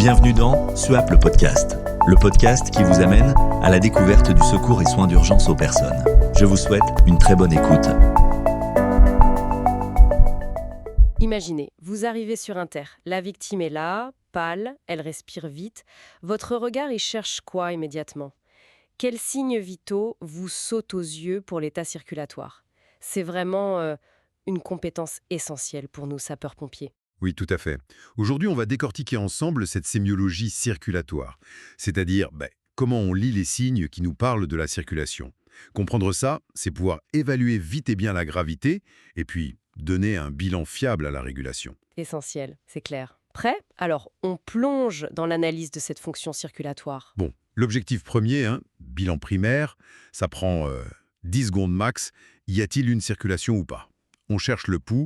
Bienvenue dans SUAP le podcast qui vous amène à la découverte du secours et soins d'urgence aux personnes. Je vous souhaite une très bonne écoute. Imaginez, vous arrivez sur un terre, la victime est là, pâle, elle respire vite. Votre regard y cherche quoi immédiatement? Quels signes vitaux vous sautent aux yeux pour l'état circulatoire? C'est vraiment une compétence essentielle pour nous sapeurs-pompiers. Oui, tout à fait. Aujourd'hui, on va décortiquer ensemble cette sémiologie circulatoire, c'est-à-dire comment on lit les signes qui nous parlent de la circulation. Comprendre ça, c'est pouvoir évaluer vite et bien la gravité et puis donner un bilan fiable à la régulation. Essentiel, c'est clair. Prêt? Alors, on plonge dans l'analyse de cette fonction circulatoire. Bon, l'objectif premier, bilan primaire, ça prend 10 secondes max. Y a-t-il une circulation ou pas? On cherche le pouls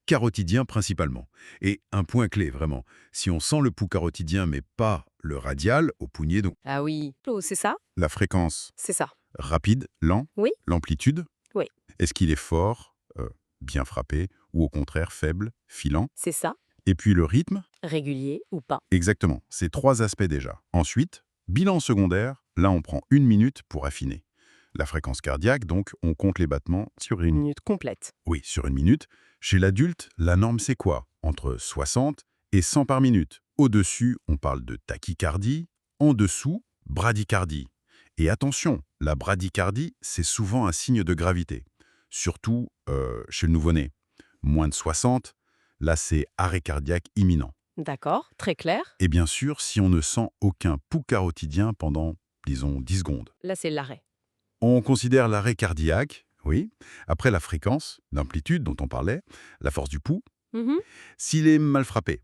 carotidien principalement. Et un point clé, vraiment, si on sent le pouls carotidien mais pas le radial, au poignet, donc Ah oui, c'est ça? la fréquence C'est ça. rapide, lent, Oui. l'amplitude, Oui. est-ce qu'il est fort, bien frappé, ou au contraire faible, filant, C'est ça. et puis le rythme, Régulier ou pas. exactement, c'est 3 aspects déjà. Ensuite, bilan secondaire, là on prend 1 minute pour affiner. La fréquence cardiaque, donc, on compte les battements sur une Minute complète. Oui, sur 1 minute. Chez l'adulte, la norme c'est quoi? Entre 60 et 100 par minute. Au-dessus, on parle de tachycardie. En dessous, bradycardie. Et attention, la bradycardie, c'est souvent un signe de gravité. Surtout chez le nouveau-né. Moins de 60, là c'est arrêt cardiaque imminent. D'accord, très clair. Et bien sûr, si on ne sent aucun pouls carotidien pendant, disons, 10 secondes. Là, c'est l'arrêt. On considère l'arrêt cardiaque, oui, après la fréquence, l'amplitude dont on parlait, la force du pouls. Mhm. S'il est mal frappé,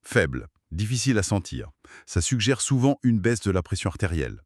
faible, difficile à sentir, ça suggère souvent une baisse de la pression artérielle,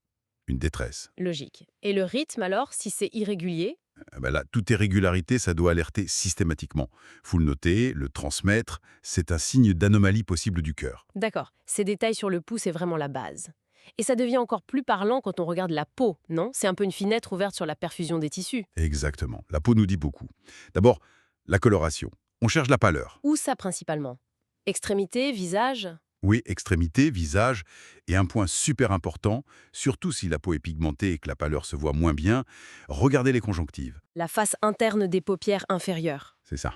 une détresse. Logique. Et le rythme alors, si c'est irrégulier? Là, toute irrégularité, ça doit alerter systématiquement. Faut le noter, le transmettre, c'est un signe d'anomalie possible du cœur. D'accord. Ces détails sur le pouls, c'est vraiment la base. Et ça devient encore plus parlant quand on regarde la peau, non? C'est un peu une fenêtre ouverte sur la perfusion des tissus. Exactement, la peau nous dit beaucoup. D'abord, la coloration. On cherche la pâleur. Où ça principalement? Extrémité, visage? Oui, extrémité, visage, et un point super important, surtout si la peau est pigmentée et que la pâleur se voit moins bien, regardez les conjonctives. La face interne des paupières inférieures. C'est ça.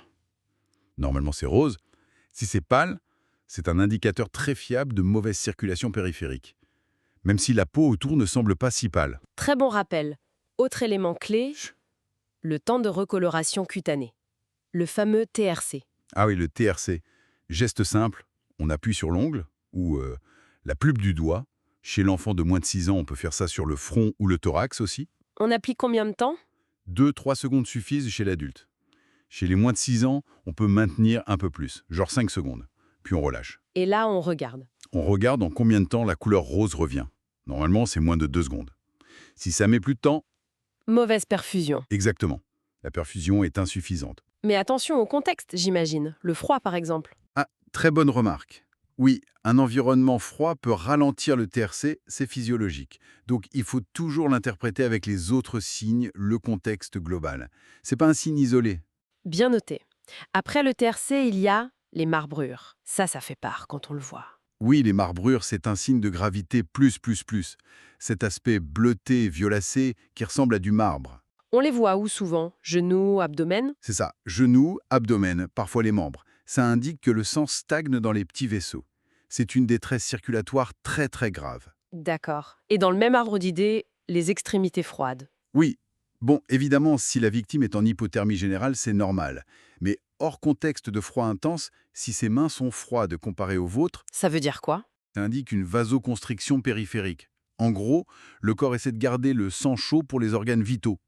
Normalement, c'est rose. Si c'est pâle, c'est un indicateur très fiable de mauvaise circulation périphérique. Même si la peau autour ne semble pas si pâle. Très bon rappel. Autre élément clé, le temps de recoloration cutanée. Le fameux TRC. Ah oui, le TRC. Geste simple, on appuie sur l'ongle ou la plume du doigt. Chez l'enfant de moins de 6 ans, on peut faire ça sur le front ou le thorax aussi. On applique combien de temps? 2-3 secondes suffisent chez l'adulte. Chez les moins de 6 ans, on peut maintenir un peu plus, genre 5 secondes. Puis on relâche. Et là, on regarde. On regarde en combien de temps la couleur rose revient. Normalement, c'est moins de 2 secondes. Si ça met plus de temps, Mauvaise perfusion. exactement. La perfusion est insuffisante. Mais attention au contexte, j'imagine. Le froid, par exemple. Ah, très bonne remarque. Oui, un environnement froid peut ralentir le TRC, c'est physiologique. Donc il faut toujours l'interpréter avec les autres signes, le contexte global. C'est pas un signe isolé. Bien noté. Après le TRC, il y a les marbrures. Ça fait peur quand on le voit. Oui, les marbrures, c'est un signe de gravité plus. Cet aspect bleuté, violacé, qui ressemble à du marbre. On les voit où souvent? Genoux, abdomen? C'est ça, genoux, abdomen, parfois les membres. Ça indique que le sang stagne dans les petits vaisseaux. C'est une détresse circulatoire très grave. D'accord. Et dans le même arbre d'idées, les extrémités froides. Oui, bon, évidemment, si la victime est en hypothermie générale, c'est normal. Mais hors contexte de froid intense, si ses mains sont froides comparées aux vôtres, Ça veut dire quoi? ça indique une vasoconstriction périphérique. En gros, le corps essaie de garder le sang chaud pour les organes vitaux.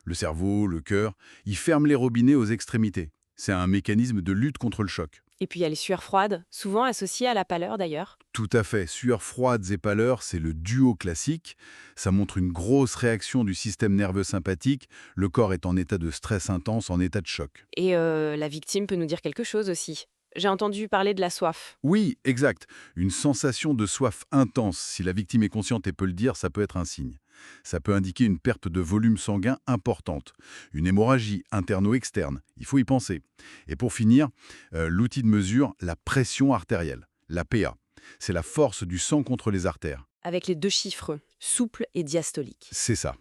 Le cerveau, le cœur, il ferme les robinets aux extrémités. C'est un mécanisme de lutte contre le choc. Et puis il y a les sueurs froides, souvent associées à la pâleur d'ailleurs. Tout à fait. Sueurs froides et pâleur, c'est le duo classique. Ça montre une grosse réaction du système nerveux sympathique. Le corps est en état de stress intense, en état de choc. Et la victime peut nous dire quelque chose aussi. J'ai entendu parler de la soif. Oui, exact. Une sensation de soif intense. Si la victime est consciente et peut le dire, ça peut être un signe. Ça peut indiquer une perte de volume sanguin importante. Une hémorragie interne ou externe. Il faut y penser. Et pour finir, l'outil de mesure, la pression artérielle, la PA. C'est la force du sang contre les artères. Avec les 2 chiffres, souple et diastolique. C'est ça.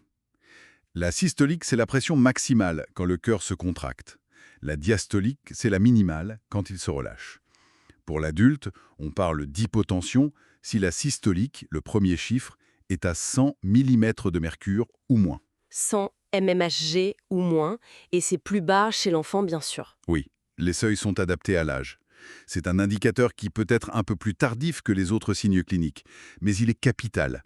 La systolique, c'est la pression maximale quand le cœur se contracte. La diastolique, c'est la minimale quand il se relâche. Pour l'adulte, on parle d'hypotension si la systolique, le premier chiffre, est à 100 mm de mercure ou moins. 100 mmHg ou moins, et c'est plus bas chez l'enfant bien sûr. Oui, les seuils sont adaptés à l'âge. C'est un indicateur qui peut être un peu plus tardif que les autres signes cliniques, mais il est capital.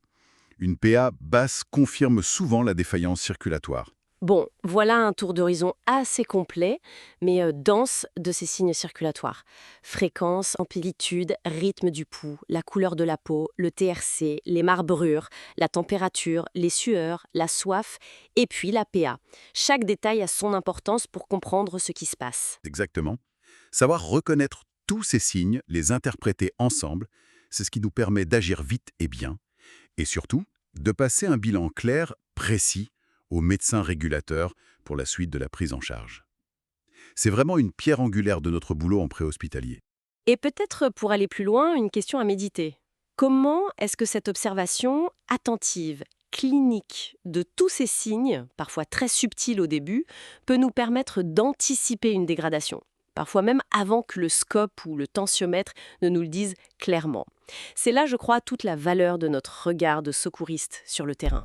Une PA basse confirme souvent la défaillance circulatoire. Bon, voilà un tour d'horizon assez complet, mais dense de ces signes circulatoires. Fréquence, amplitude, rythme du pouls, la couleur de la peau, le TRC, les marbrures, la température, les sueurs, la soif, et puis la PA. Chaque détail a son importance pour comprendre ce qui se passe. Exactement. Savoir reconnaître tous ces signes, les interpréter ensemble, c'est ce qui nous permet d'agir vite et bien, et surtout, de passer un bilan clair, précis, au médecin régulateur pour la suite de la prise en charge. C'est vraiment une pierre angulaire de notre boulot en préhospitalier. Et peut-être pour aller plus loin, une question à méditer. Comment est-ce que cette observation attentive, clinique de tous ces signes, parfois très subtils au début, peut nous permettre d'anticiper une dégradation ? Parfois même avant que le scope ou le tensiomètre ne nous le disent clairement. C'est là, je crois, toute la valeur de notre regard de secouriste sur le terrain.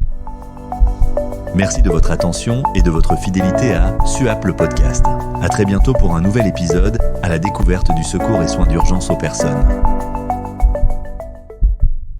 Merci de votre attention et de votre fidélité à SUAP le podcast. À très bientôt pour un nouvel épisode à la découverte du secours et soins d'urgence aux personnes.